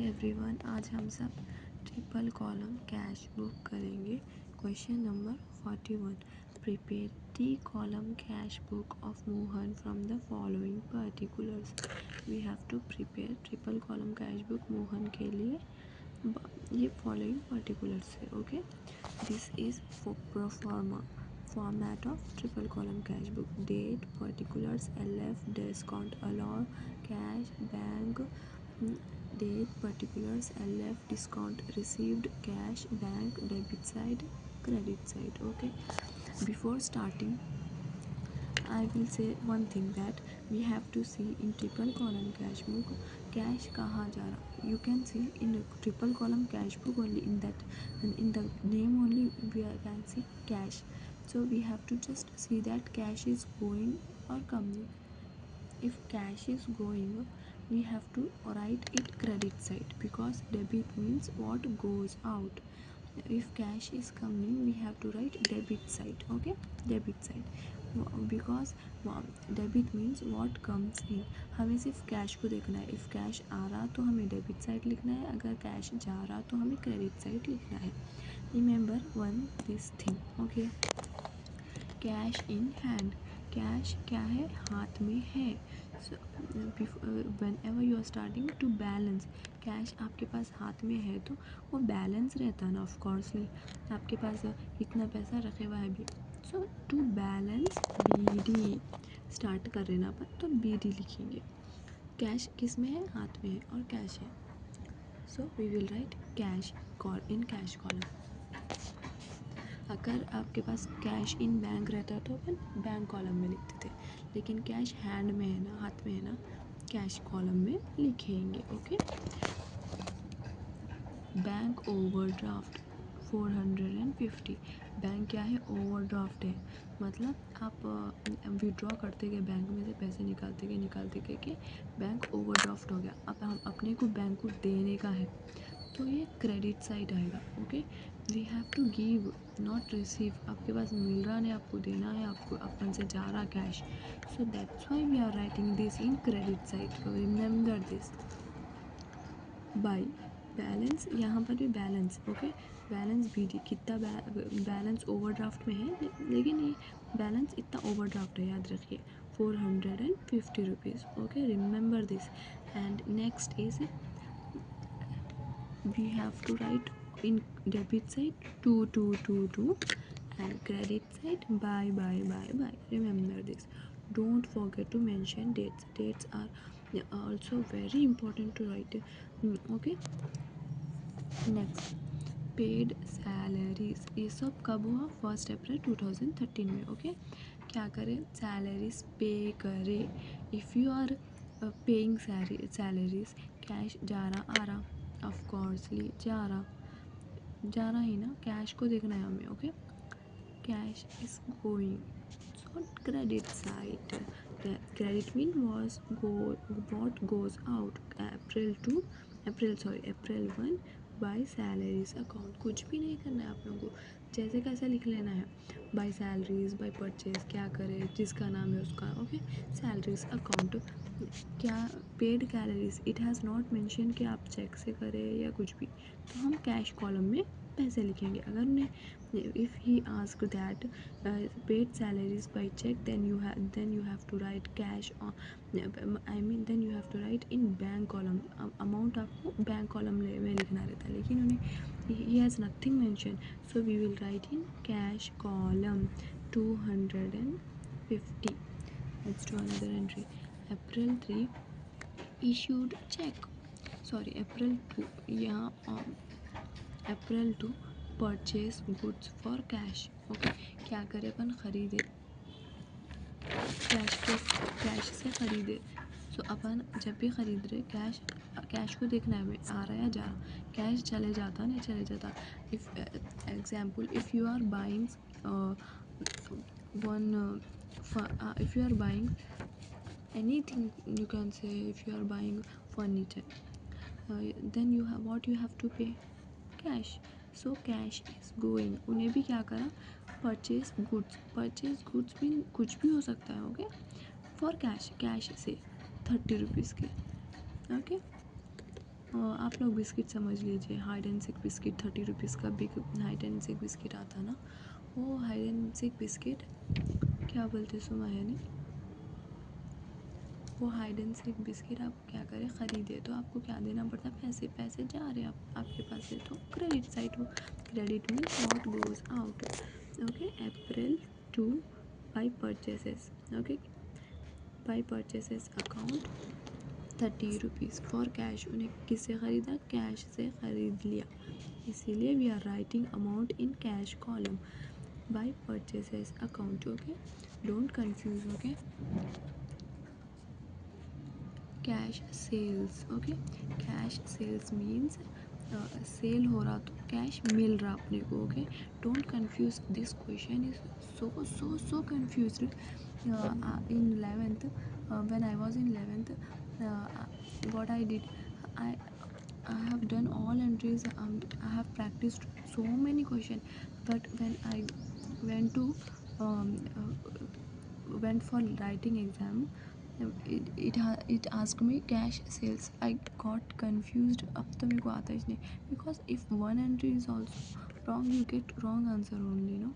Everyone, आज हम सब ट्रिपल कॉलम कैश बुक करेंगे। Question number 41। Prepare T column cash book of Mohan from the following particulars. We have to prepare triple column cash book Mohan के लिए ये following particulars है। Okay, this is proforma format of triple column cash book. Date, particulars, LF, discount, allow, cash, bank, date, particulars, LF, discount, received, cash, bank, debit side, credit side. Okay, before starting I will say one thing that we have to see in triple column cash book cash कहाँ जा रहा. You can see in a triple column cash book only in that, and in the name only we can see cash. So we have to just see that cash is going or coming. If cash is going, we have to write it credit side because debit means what goes out. If cash is coming, we have to write debit side. Okay, debit side because debit means what comes इन. हमें सिर्फ cash को देखना है. If cash आ रहा तो हमें debit side लिखना है, अगर कैश जा रहा तो हमें क्रेडिट साइड लिखना है. Remember one this thing. Okay, cash in hand. Cash क्या है? हाथ में है. So whenever you are starting to balance, cash आपके पास हाथ में है तो वो बैलेंस रहता है ना. ऑफ कोर्सली आपके पास इतना पैसा रखे हुआ है भी. सो टू बैलेंस BD स्टार्ट कर रहे ना अपन, तो BD लिखेंगे. कैश किस में है? हाथ में है और कैश है. So we will write cash call in cash column. अगर आपके पास कैश इन बैंक रहता तो अपन बैंक कॉलम में लिखते थे, लेकिन कैश हैंड में है ना, हाथ में है ना, कैश कॉलम में लिखेंगे. Okay, bank overdraft 450. बैंक क्या है? ओवरड्राफ्ट है. मतलब आप विड्रॉ करते गए, बैंक में से पैसे निकालते गए कि बैंक ओवरड्राफ्ट हो गया. अब हम अपने को बैंक को देने का है तो ये क्रेडिट साइड आएगा. Okay, we have to give not receive. आपके पास मिल रहा नहीं, आपको देना है, आपको अपन से जा रहा cash. So that's why we are writing this in credit side. Remember this. By balance, यहाँ पर भी बैलेंस. ओके, बैलेंस BD कितना बैलेंस ओवरड्राफ्ट में है, लेकिन ये बैलेंस इतना ओवरड्राफ्ट है, याद रखिए 450 rupees. Okay, remember this. And next is we have to write in debit side 2 and credit side bye. Remember this. Don't forget to mention dates are also very important to write. Okay, next paid salaries. ये सब कब हुआ? 1 अप्रैल 2013 में. Okay, क्या करें? Salaries pay करें. If you are paying salaries, cash जा रहा आ रहा, ऑफ कोर्सली जा रहा ही ना, कैश को देखना है हमें. Okay, cash is going. So credit side. Credit mean what goes out. April 1 by salaries account. कुछ भी नहीं करना है आप लोगों को, जैसे कैसे लिख लेना है. बाय सैलरीज, बाय परचेज, क्या करें, जिसका नाम है उसका. Okay, salaries account. क्या? Paid salaries. It has not mention कि आप चेक से करें या कुछ भी, तो हम कैश कॉलम में पैसे लिखेंगे. अगर उन्हें if he asked that paid salaries by check, then you have to write cash on, then you have to write in bank column. Amount आपको बैंक कॉलम में लिखना रहता है, लेकिन उन्हें he has nothing mentioned, so we will write in cash column 250. Let's do another entry. April 3 issued check. Sorry, April 2. यहाँ April 2 purchase goods for cash. Okay, क्या करें अपन? खरीदे, कैश से खरीदे. सो अपन जब भी खरीद रहे, कैश को देखना है हमें, आ रहा है जा रहा. कैश चले जाता नहीं चले जाता. If example, if you are buying if you are buying anything, you can say if you are buying furniture, then you have to pay cash. So cash is going. उन्हें भी क्या करा? परचेज गुड्स मीन कुछ भी हो सकता है. Okay, for cash से 30 रुपीज़ के. ओके, आप लोग बिस्किट समझ लीजिए, Hide and seek biscuit 30 rupees का big Hide and seek biscuit आता ना, वो हाइड एंड सीक बिस्किट क्या बोलते सुमाया नहीं, वो हाइड एंड सीक बिस्किट आप क्या करें ख़रीदे तो आपको क्या देना पड़ता, पैसे पैसे जा रहे हैं आपके पास से तो क्रेडिट साइड हो, credit means what goes out. Okay, April 2 by purchases. Okay, by purchases account 30 rupees for cash. उन्हें किससे ख़रीदा, कैश से ख़रीद लिया, इसीलिए we are writing amount in cash column by purchases account. Okay, don't confuse. Okay, cash sales. Okay, cash sales means sale हो रहा तो कैश मिल रहा अपने को. Okay, don't confuse, this question is so confused in 11th. When I was in 11th, what I did, I I have done all entries. I have practiced so many questions, but when I went to um, went for writing exam, it asked me cash sales. I got confused. अब तो मेरे को आता ही नहीं, because if one entry is also wrong, you get wrong answer only, no.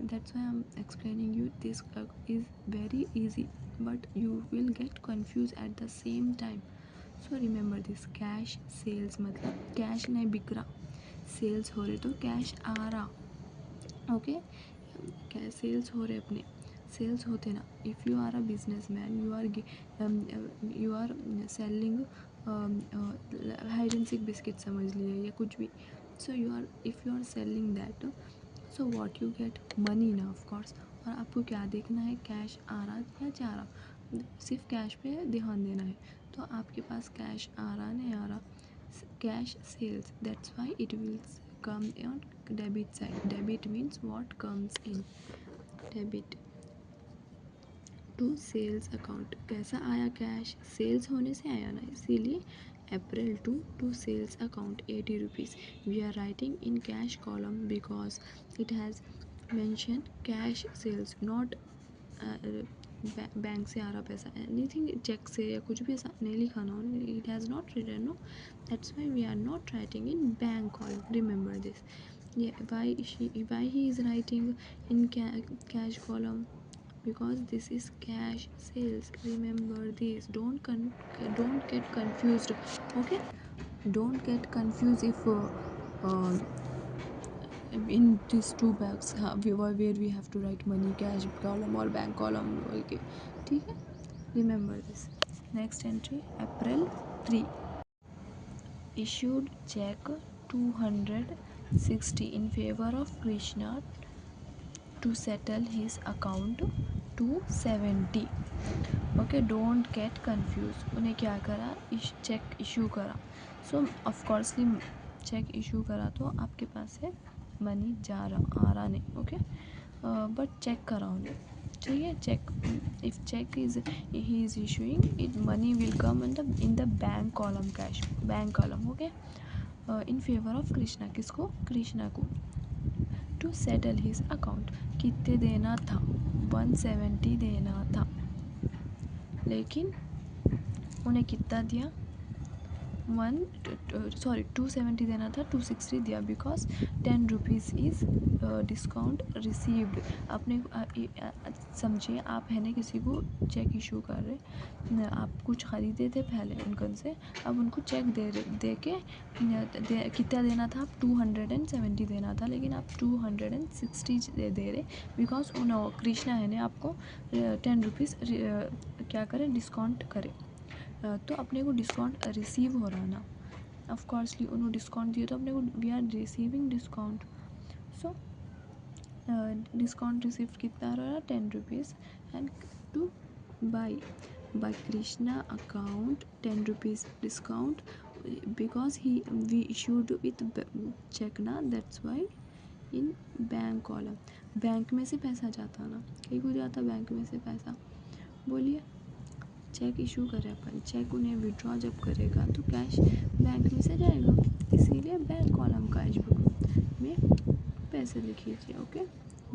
That's why I'm explaining you. This is very easy, but you will get confused at the same time. So remember this, cash sales मतलब cash नहीं बिक रहा, sales हो रहे तो cash आ रहा. Okay, cash sales हो रहे अपने, सेल्स होते ना. If you are a business man, you are selling hide and seek biscuit समझ लिए या कुछ भी. So you are, if you are selling that, so what you get money ना, ऑफ कोर्स. और आपको क्या देखना है, कैश आ रहा या जा रहा, सिर्फ कैश पे ध्यान देना है. तो आपके पास कैश आ रहा नहीं आ रहा, cash sales, that's why it will come on debit side. Debit means what comes in, debit to sales account. कैसा आया, कैश सेल्स होने से आया ना, इसीलिए April to sales account 80 rupees. We are writing in cash column because it has mention cash sales, not bank से आ रहा पैसा, एनीथिंग चेक से या कुछ भी ऐसा नहीं लिखा ना, it has not written, no. That's why we are not writing in bank column. Remember this. Why he is writing in cash column, because this is cash sales. Remember this, don't get confused. Okay, don't get confused if in these two bags where we have to write money, cash column or bank column. Okay, ठीक है, remember this. Next entry, April 3, issued check 260 in favor of Krishna to settle his account 270. Okay, don't get confuse. उन्हें क्या करा, check issue करा. सो ऑफकोर्सली check issue करा तो आपके पास से मनी जा रहा, आ रहा नहीं. ओके, बट चेक करा उन्हें, चाहिए cheque. If cheque is he is issuing it, money will come in the bank column, cash bank column. Okay, in favour of Krishna, किसको, कृष्णा को. टू सेटल हिज अकाउंट, कितने देना था, 170 देना था, लेकिन उन्हें कितना दिया, 270 देना था, 260 दिया, because 10 rupees is discount received. आपने समझिए, आप है ना किसी को चेक इशू कर रहे, आप कुछ ख़रीदे थे पहले उनकन से, अब उनको चेक दे के कितना देना था, आप 270 देना था, लेकिन आप 260 दे रहे, बिकॉज उन कृष्णा है ना आपको 10 रुपीज़ क्या करें, डिस्काउंट करें. तो अपने को डिस्काउंट रिसीव हो रहा ना, ऑफ कोर्सली उन्होंने डिस्काउंट दिया तो अपने को we are receiving discount. So discount receive कितना रहा, 10 rupees. And to by Krishna account 10 rupees discount, because we issued with cheque ना, that's why in bank column. Bank में से पैसा जाता ना, कहीं को जाता बैंक में से पैसा, बोलिए. चेक इशू करें अपन, चेक उन्हें विड्रॉ जब करेगा तो कैश बैंक में से जाएगा, इसीलिए बैंक कॉलम कैश बुक में पैसे लिखिए. Okay,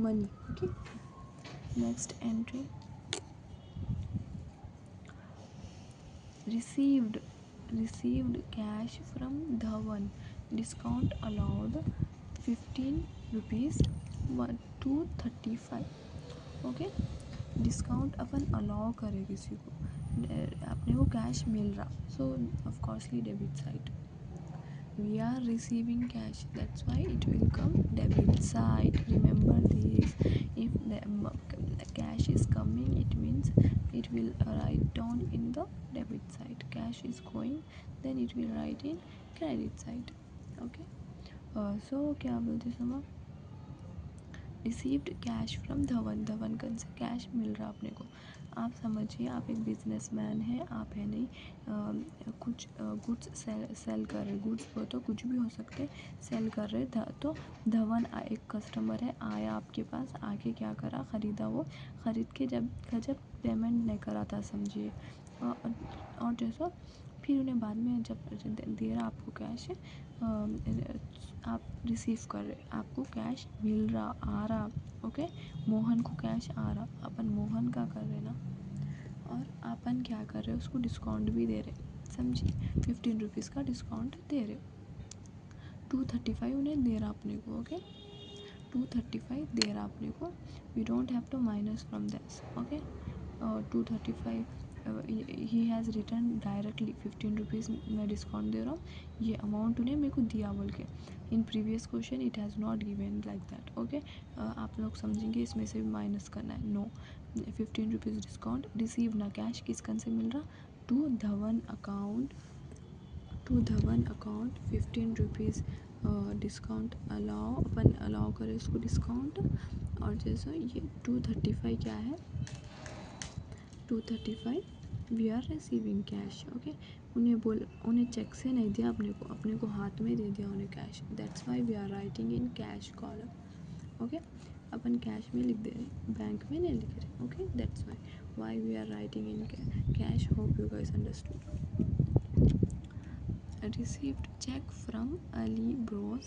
money. Okay, next entry, received received cash from Dhawan. Discount allowed 15 rupees 235. Okay, discount अपन अलाउ करे किसी को, अपने को कैश मिल रहा, so of coursely debit side. We are receiving cash, that's why it will come debit side. Remember this. If the cash is coming, it means it will write down in the debit side. Cash is going, then it will write in credit side. Okay. So क्या बोलते समय, received cash from Dhawan. Dhawan कन से cash मिल रहा अपने को. आप समझिए, आप एक बिजनेसमैन है, आप है नहीं कुछ गुड्स सेल कर रहे, गुड्स तो कुछ भी हो सकते, सेल कर रहे. तो धवन एक कस्टमर है, आया आपके पास, आके क्या करा, ख़रीदा. वो ख़रीद के जब पेमेंट नहीं करा था समझिए, और जैसा फिर उन्हें बाद में जब दे रहा आपको कैश, आप रिसीव कर रहे, आपको कैश मिल रहा, आ रहा. ओके, मोहन को कैश आ रहा, अपन मोहन का कर रहे ना, और अपन क्या कर रहे, उसको डिस्काउंट भी दे रहे, समझिए 15 रुपीज़ का डिस्काउंट दे रहे. 235 उन्हें दे रहा अपने को. ओके, 235 दे रहा अपने को. We don't have to minus from this. Okay, 235 he has return directly 15 rupees मैं डिस्काउंट दे रहा हूँ, ये अमाउंट उन्हें मेरे को दिया बोल के. In previous question it has not given like that. Okay, आप लोग समझेंगे इसमें से भी माइनस करना है. No, 15 rupees discount. रिसीव ना कैश, किस कन से मिल रहा, to Dhawan account. 15 rupees discount allow, अपन अलाउ करें उसको डिस्काउंट. और जैसा ये 235 क्या है, 235 we are receiving cash. Okay, उन्हें चेक से नहीं दिया अपने को हाथ में दे दिया उन्हें cash. That's why we are writing in cash column. Okay, अपन कैश में लिख दे रहे, बैंक में नहीं लिख रहे. Okay, that's why we are writing in cash. Hope you guys understood. Received check from Ali Bros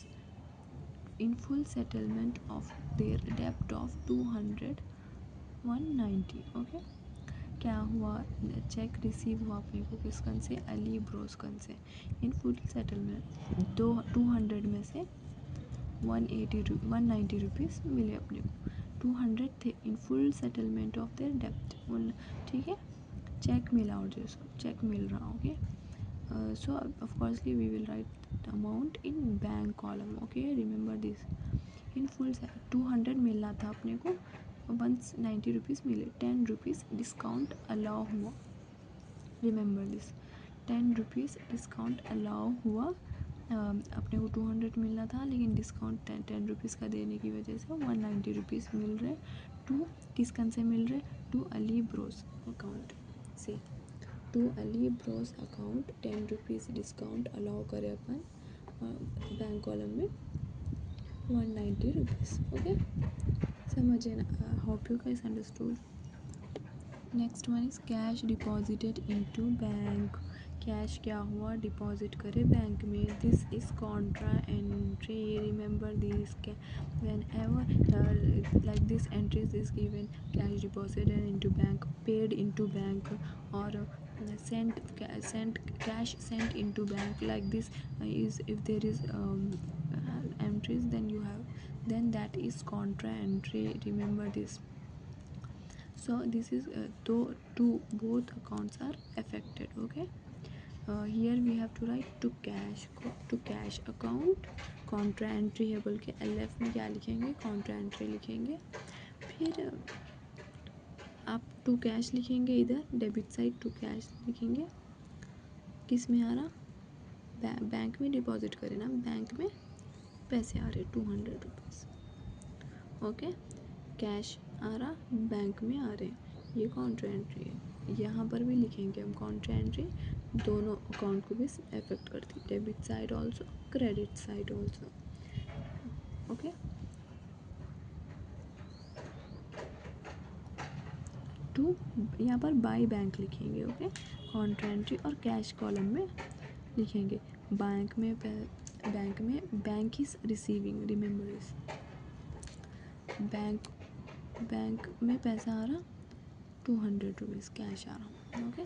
in full settlement of their debt of 200 190. Okay, क्या हुआ, चेक रिसीव हुआ अपने को किस कन से, अली ब्रोस कन से, इन फुल सेटलमेंट. 200 में से 190 रुपीज़ मिले अपने को. 200 थे in full settlement of their डेप्ट. ठीक है, चेक मिला, और जैसा चेक मिल रहा. Okay, so of course we will write the amount in bank column. okay, remember this. in full 200 मिलना था अपने को, 190 रुपीज़ मिले. 10 रुपीज़ डिस्काउंट अलाउ हुआ. Remember this, 10 rupees discount allow हुआ. अपने को 200 मिलना था, लेकिन डिस्काउंट 10 रुपीज़ का देने की वजह से 190 रुपीज़ मिल रहे. टू किस कन से मिल रहे, टू अली ब्रोस अकाउंट से. To Ali bros account 10 rupees discount allow करे अपन बैंक कॉलम में 190 रुपीज़. ओके, समझे ना, hope you guys understood. Next one is cash deposited into bank. Cash क्या हुआ, डिपॉजिट करे बैंक में. This is Contra entry. Remember this, when ever like this entries is given, cash deposited into bank, paid into bank, और sent cash sent into bank. like this is, if there is entries, then that is contra entry. remember this. so this is both accounts are affected. okay, here we have to write to cash account contra entry है बोल के. LF में क्या लिखेंगे, contra entry लिखेंगे. फिर आप to cash लिखेंगे, इधर डेबिट साइड टू कैश लिखेंगे. किस में आ रहा, बैंक में डिपॉजिट करें ना, बैंक में पैसे आ रहे 200 रुपीज़. ओके, कैश आ रहा, बैंक में आ रहे, ये कॉन्ट्रा एंट्री है. यहाँ पर भी लिखेंगे हम कॉन्ट्रा एंट्री, दोनों अकाउंट को भी अफेक्ट करती, debit side also, credit side also. Okay, to यहाँ पर बाय बैंक लिखेंगे. ओके, कॉन्ट्रा एंट्री और कैश कॉलम में लिखेंगे. Bank is receiving. Remember this, bank में पैसा आ रहा 200 रुपीज़ कैश आ रहा. Okay,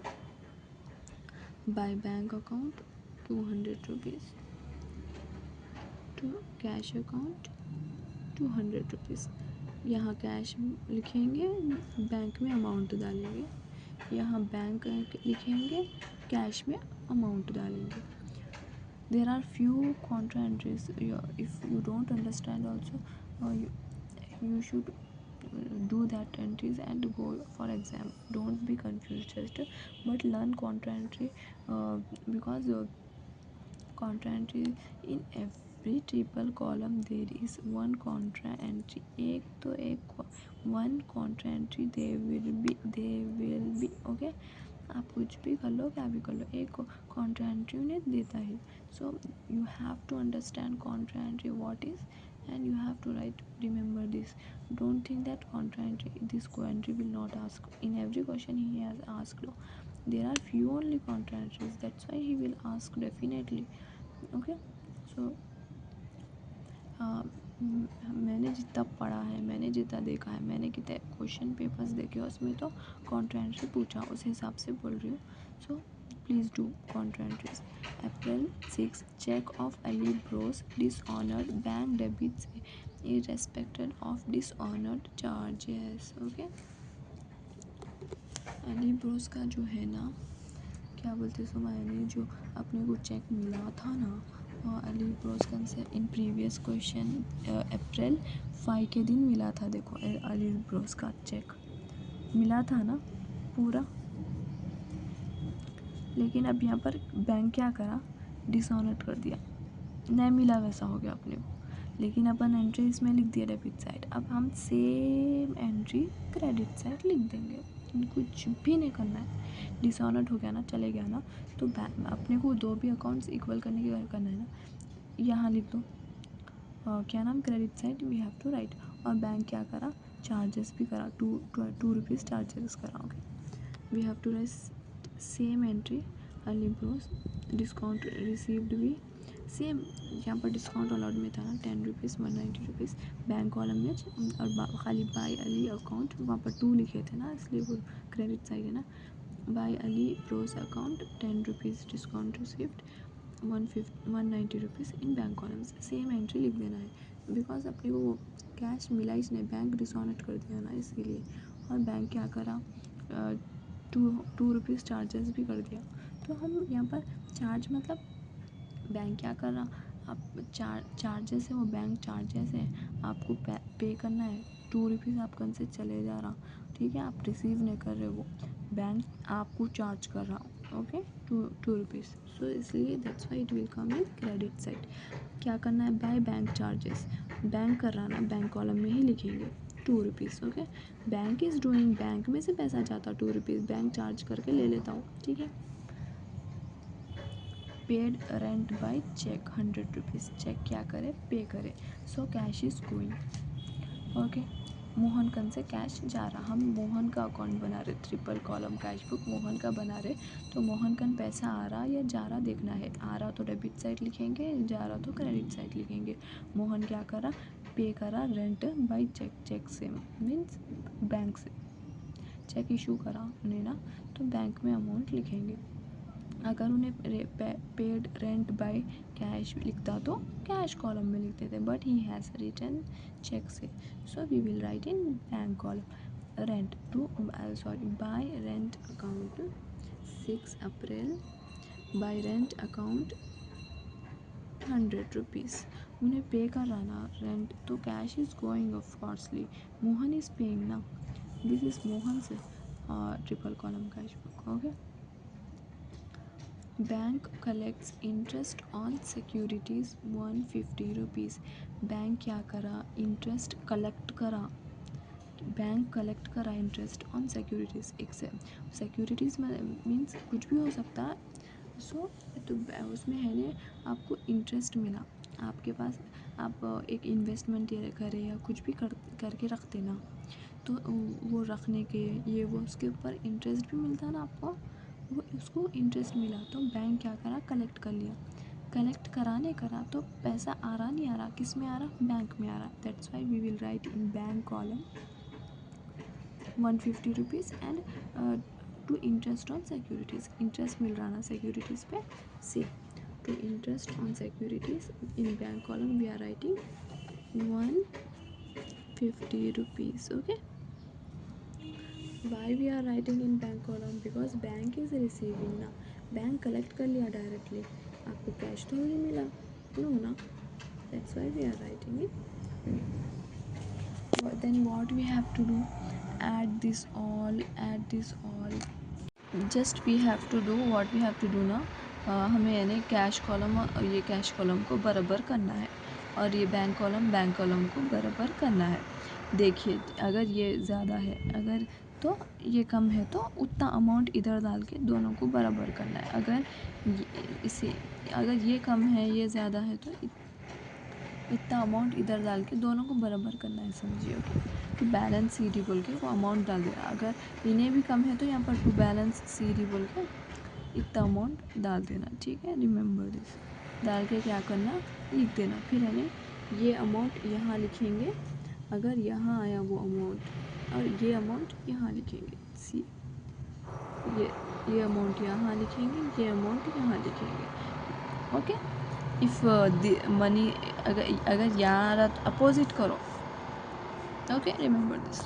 by bank account 200 rupees, to cash account 200 rupees. यहाँ कैश लिखेंगे, बैंक में अमाउंट डालेंगे, यहाँ बैंक लिखेंगे, कैश में अमाउंट डालेंगे। There are few contra entries. If you don't understand also, you should do that entries and go for exam. Don't be confused just, but learn contra entry, because contra entry in every triple column there is one contra entry. एक तो एक one contra entry there will be okay. आप कुछ भी कर लो, क्या भी कर लो, एक कॉन्ट्रा एंट्री उन्हें देता है. So you have to understand contra entry what is, and you have to write, remember this. Don't think that contra entry, this co-entry will not ask. In every question he has asked. There are few only contra entries, that's why he will ask definitely. Okay, so मैंने जितना पढ़ा है, मैंने जितना देखा है, मैंने कितने क्वेश्चन पेपर्स देखे, उसमें तो कॉन्ट्रा एंट्री पूछा, उस हिसाब से बोल रही हूँ. So please do Contra entries. April 6, check of Ali Bros dishonored bank debits irrespective of dishonored charges. Okay, Ali Bros का जो है ना, क्या बोलते सो मैंने जो अपने को चेक मिला था ना, अली ब्रोस से इन प्रीवियस क्वेश्चन अप्रैल 5 के दिन मिला था. देखो अली ब्रोस का चेक मिला था ना पूरा, लेकिन अब यहाँ पर बैंक क्या करा, डिसऑनर कर दिया, नहीं मिला वैसा हो गया अपने को. लेकिन अपन एंट्री इसमें लिख दिया डेबिट साइड, अब हम सेम एंट्री क्रेडिट साइड लिख देंगे, कुछ भी नहीं करना है. डिसऑनर्ड हो गया ना, चले गया ना, तो अपने को दो भी अकाउंट्स इक्वल करने की करना है ना. यहाँ लिख दो क्या नाम, credit side we have to write. और बैंक क्या करा, चार्जेस भी करा, 2 रुपीज़ चार्जेस करा. Okay, we have to write same entry. Ali bros discount received भी सेम, यहाँ पर डिस्काउंट अलाउड में था ना 10 रुपीज़ 190 रुपीज़. बैंक कॉलम में और खाली बाय अली अकाउंट वहाँ पर 2 लिखे थे ना, इसलिए वो क्रेडिट साइड है ना. By Ali bros account 10 rupees discount received 190 rupees in bank columns. Same entry लिख देना है, बिकॉज अपने को वो कैश मिला ही नहीं, बैंक डिसऑनर कर दिया ना इसीलिए. और बैंक क्या करा, 2 रुपीज़ चार्जेस भी कर दिया. तो हम यहाँ पर चार्ज मतलब बैंक क्या कर रहा, आप चार्जेस है, वो बैंक चार्जेस है, आपको पे करना है. 2 रुपीज़ आपके से चले जा रहा, ठीक है, आप रिसीव नहीं कर रहे, वो बैंक आपको चार्ज कर रहा. Okay, 2 rupees. सो इसलिए that's why it will come in credit side. क्या करना है, बाय बैंक चार्जेस, बैंक कर रहा ना, बैंक कॉलम में ही लिखेंगे 2 rupees. Okay, bank is doing, bank में से पैसा जाता 2 रुपीज़, बैंक चार्ज करके ले लेता हूँ, ठीक है. Paid rent by cheque 100 rupees, cheque क्या करे, पे करे. So cash is going. Okay, Mohan कन से कैश जा रहा, हम मोहन का अकाउंट बना रहे, triple column cash book Mohan का बना रहे. तो मोहन कन पैसा आ रहा या जा रहा देखना है. आ रहा तो डेबिट साइड लिखेंगे, जा रहा तो क्रेडिट साइड लिखेंगे. मोहन क्या करा, पे करा रेंट बाय चेक, चेक से मीन्स बैंक से चेक इशू करा उन्हें ना, तो बैंक में अमाउंट लिखेंगे. अगर उन्हें पेड रेंट बाय कैश लिखता तो कैश कॉलम में लिखते थे, but he has written cheque से, so we will write in bank column rent to by rent account 6 April by rent account 100 rupees. उन्हें पे कर रहा ना रेंट, तो cash is going of coursely, Mohan is paying ना, this is Mohan से triple column cash book. Okay, bank collects interest on securities 150 rupees. Bank क्या करा, interest collect करा, बैंक कलेक्ट करा इंटरेस्ट ऑन सिक्योरिटीज़. एक से सिक्योरिटीज़ में मीन्स कुछ भी हो सकता है. सो तो उसमें है ना, आपको इंटरेस्ट मिला, आपके पास आप एक इन्वेस्टमेंट करें या कुछ भी करके रखते ना, तो वो रखने के ये वो उसके ऊपर इंटरेस्ट भी मिलता ना आपको, वो उसको इंटरेस्ट मिला. तो बैंक क्या करा, कलेक्ट कर लिया. कलेक्ट करा नहीं करा तो पैसा आ रहा नहीं आ रहा, किस में आ रहा, बैंक में आ रहा. That's why we will write in bank column 150 rupees. And to interest on securities, interest मिल रहा ना सिक्योरिटीज़ पे, see to interest on securities in bank column we are writing 150 rupees. Okay, why we are writing in bank column? Because bank is receiving ना, bank collect कर लिया directly, आपको cash तो नहीं मिला, नो ना, that's why we are writing it. Then what we have to do, add this all, just we have to do what we have to do ना, हमें यानी कैश कॉलम और ये कैश कॉलम को बराबर करना है और ये बैंक कॉलम को बराबर करना है। देखिए अगर ये ज़्यादा है, अगर तो ये कम है तो उतना अमाउंट इधर डाल के दोनों को बराबर करना है। अगर ये कम है ये ज़्यादा है तो इतना अमाउंट इधर डाल के दोनों को बराबर करना है, समझिए। Okay, to balance C D बोल के वो अमाउंट डाल देना। अगर इन्हें भी कम है तो यहाँ पर टू बैलेंस सी डी बोल के इतना अमाउंट डाल देना, ठीक है। रिमेंबर दिस, डाल के क्या करना, लिख देना। फिर यानी ये अमाउंट यहाँ लिखेंगे, अगर यहाँ आया वो अमाउंट, और ये अमाउंट यहाँ लिखेंगे, सी ये अमाउंट यहाँ लिखेंगे, ये अमाउंट यहाँ लिखेंगे। ओके, इफ़ द मनी अगर यहाँ अपोजिट करो, ओके, रिमेंबर दिस।